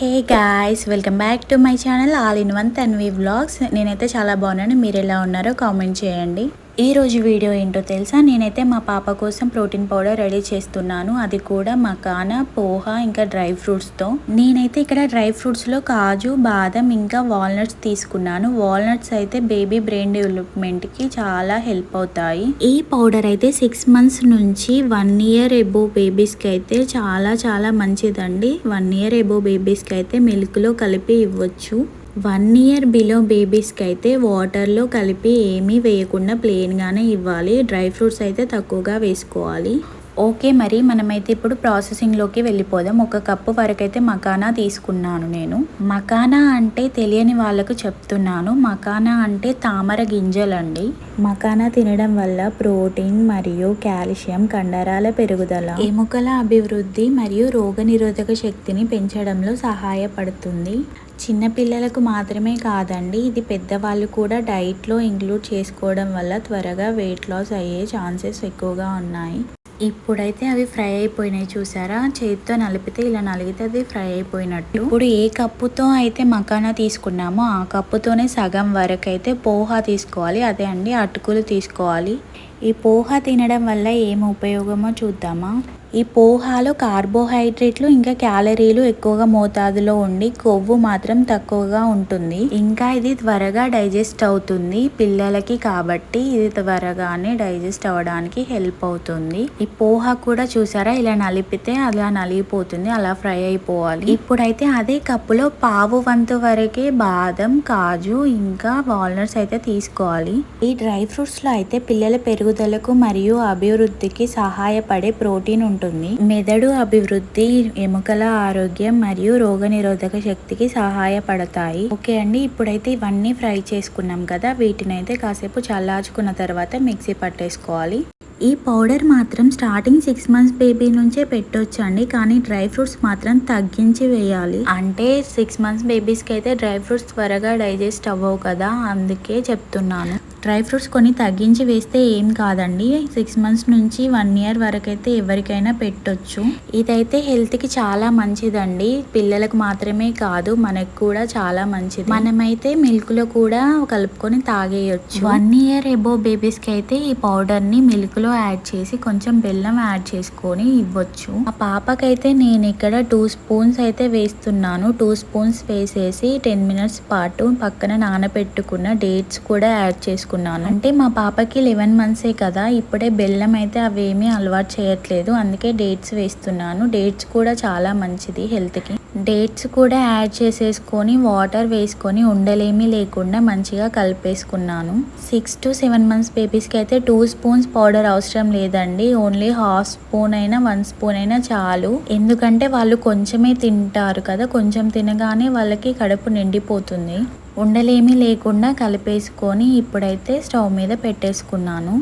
Hey guys, welcome back to my channel all in one Tanvi vlogs. నేనైతే చాలా బాగున్నాను. మీరు ఎలా ఉన్నారో కామెంట్ చేయండి. ఈ రోజు వీడియో ఏంటో తెలుసా? నేనైతే మా పాప కోసం ప్రోటీన్ పౌడర్ రెడీ చేస్తున్నాను. అది కూడా మకానా, పోహా ఇంకా డ్రై ఫ్రూట్స్తో. నేనైతే ఇక్కడ డ్రై ఫ్రూట్స్లో కాజు, బాదం ఇంకా వాల్నట్స్ తీసుకున్నాను. వాల్నట్స్ అయితే బేబీ బ్రెయిన్ డెవలప్మెంట్కి చాలా హెల్ప్ అవుతాయి. ఈ పౌడర్ అయితే 6 months నుంచి 1 year ఎబో బేబీస్కి అయితే చాలా చాలా మంచిదండి. 1 year ఎబో బేబీస్కి అయితే మిల్క్లో కలిపి ఇవ్వచ్చు. 1 year బిలో బేబీస్కి అయితే వాటర్లో కలిపి ఏమీ వేయకుండా ప్లెయిన్గానే ఇవ్వాలి. డ్రై ఫ్రూట్స్ అయితే తక్కువగా వేసుకోవాలి. ఓకే, మరి మనమైతే ఇప్పుడు ప్రాసెసింగ్లోకి వెళ్ళిపోదాం. 1 కప్పు వరకు అయితే మకానా తీసుకున్నాను నేను. మకానా అంటే తెలియని వాళ్ళకు చెప్తున్నాను. మకానా అంటే తామర గింజలండి. మకానా తినడం వల్ల ప్రోటీన్ మరియు కాల్షియం, కండరాల పెరుగుదల, ఎముకల అభివృద్ధి మరియు రోగనిరోధక శక్తిని పెంచడంలో సహాయపడుతుంది. చిన్నపిల్లలకు మాత్రమే కాదండి, ఇది పెద్దవాళ్ళు కూడా డైట్లో ఇంక్లూడ్ చేసుకోవడం వల్ల త్వరగా వెయిట్ లాస్ అయ్యే ఛాన్సెస్ ఎక్కువగా ఉన్నాయి. ఇప్పుడైతే అవి ఫ్రై అయిపోయినాయి చూసారా? చేతితో నలిపితే ఇలా నలిగితే అది ఫ్రై అయిపోయినట్టు. ఇప్పుడు ఏ కప్పుతో అయితే మకానా తీసుకున్నామో ఆ కప్పుతోనే సగం వరకు అయితే పోహా తీసుకోవాలి. అదే అండి, అటుకులు తీసుకోవాలి. ఈ పోహా తినడం వల్ల ఏం ఉపయోగమో చూద్దామా? ఈ పోహాలో కార్బోహైడ్రేట్లు ఇంకా క్యాలరీలు ఎక్కువగా మోతాదులో ఉండి కొవ్వు మాత్రం తక్కువగా ఉంటుంది. ఇంకా ఇది త్వరగా డైజెస్ట్ అవుతుంది పిల్లలకి, కాబట్టి ఇది త్వరగానే డైజెస్ట్ అవ్వడానికి హెల్ప్ అవుతుంది. ఈ పోహా కూడా చూసారా, ఇలా నలిపితే అలా నలిగిపోతుంది, అలా ఫ్రై అయిపోవాలి. ఇప్పుడైతే అదే కప్పులో పావు వంతు వరకే బాదం, కాజు ఇంకా వాల్నట్స్ అయితే తీసుకోవాలి. ఈ డ్రై ఫ్రూట్స్ లో అయితే పిల్లల పెరుగుదలకు మరియు అభివృద్ధికి సహాయపడే ప్రోటీన్ ఉంటుంది. మెదడు అభివృద్ధి, ఎముకల ఆరోగ్యం మరియు రోగనిరోధక శక్తికి సహాయపడతాయి. ఓకే అండి, ఇప్పుడైతే ఇవన్నీ ఫ్రై చేసుకున్నాం కదా, వీటిని అయితే కాసేపు చల్లార్చుకున్న తర్వాత మిక్సీ పట్టేసుకోవాలి. ఈ పౌడర్ మాత్రం స్టార్టింగ్ 6 months బేబీ నుంచే పెట్టొచ్చండి, కానీ డ్రై ఫ్రూట్స్ మాత్రం తగ్గించి వేయాలి. అంటే 6 months బేబీస్కి అయితే డ్రై ఫ్రూట్స్ త్వరగా డైజెస్ట్ అవ్వవు కదా, అందుకే చెప్తున్నాను. డ్రై ఫ్రూట్స్ కొన్ని తగ్గించి వేస్తే ఏం కాదండి. 6 months నుంచి 1 year వరకు అయితే ఎవరికైనా పెట్టొచ్చు. ఇదైతే హెల్త్కి చాలా మంచిదండి, పిల్లలకు మాత్రమే కాదు మనకు కూడా చాలా మంచిది. మనమైతే మిల్క్లో కూడా కలుపుకొని తాగేయచ్చు. 1 year ఎబో బేబీస్కి అయితే ఈ పౌడర్ని మిల్క్లో యాడ్ చేసి కొంచెం బెల్లం యాడ్ చేసుకొని ఇవ్వచ్చు. ఆ పాపకైతే నేను ఇక్కడ 2 spoons అయితే వేస్తున్నాను. 2 spoons వేసేసి 10 minutes పాటు పక్కన నానబెట్టుకున్న డేట్స్ కూడా యాడ్ చేసుకున్నాను. అంటే మా పాపకి 11 months కదా, ఇప్పుడే బెల్లం అయితే అవేమీ అలవాటు చేయట్లేదు, అందుకే డేట్స్ వేస్తున్నాను. డేట్స్ కూడా చాలా మంచిది హెల్త్కి. డేట్స్ కూడా యాడ్ చేసేసుకొని వాటర్ వేసుకొని ఉండలేమీ లేకుండా మంచిగా కలిపేసుకున్నాను. 6 to 7 months బేబీస్కి అయితే 2 spoons పౌడర్ అవసరం లేదండి. ఓన్లీ 1/2 spoon అయినా 1 spoon అయినా చాలు. ఎందుకంటే వాళ్ళు కొంచెమే తింటారు కదా, కొంచెం తినగానే వాళ్ళకి కడుపు నిండిపోతుంది. ఉండలేమీ లేకుండా కలిపేసుకొని ఇప్పుడైతే స్టవ్ మీద పెట్టేసుకున్నాను.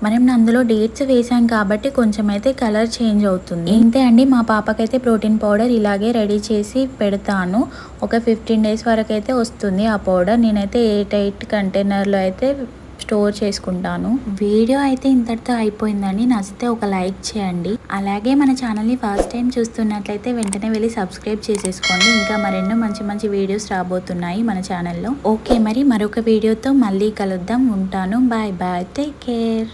మనం అందులో డేట్స్ వేసాం కాబట్టి కొంచెం అయితే కలర్ చేంజ్ అవుతుంది. ఇంతే అండి, మా పాపకైతే ప్రోటీన్ పౌడర్ ఇలాగే రెడీ చేసి పెడతాను. ఒక 15 days వరకు అయితే వస్తుంది ఆ పౌడర్. నేనైతే 8 కంటైనర్లో అయితే స్టోర్ చేసుకుంటాను. వీడియో అయితే ఇంతటితో అయిపోయిందండి. నచ్చితే ఒక లైక్ చేయండి. అలాగే మన ఛానల్ని ఫస్ట్ టైం చూస్తున్నట్లయితే వెంటనే వెళ్ళి సబ్స్క్రైబ్ చేసేసుకోండి. ఇంకా మరెన్నో మంచి మంచి వీడియోస్ రాబోతున్నాయి మన ఛానల్లో. ఓకే, మరి మరొక వీడియోతో మళ్ళీ కలుద్దాం. ఉంటాను. Bye bye, take care.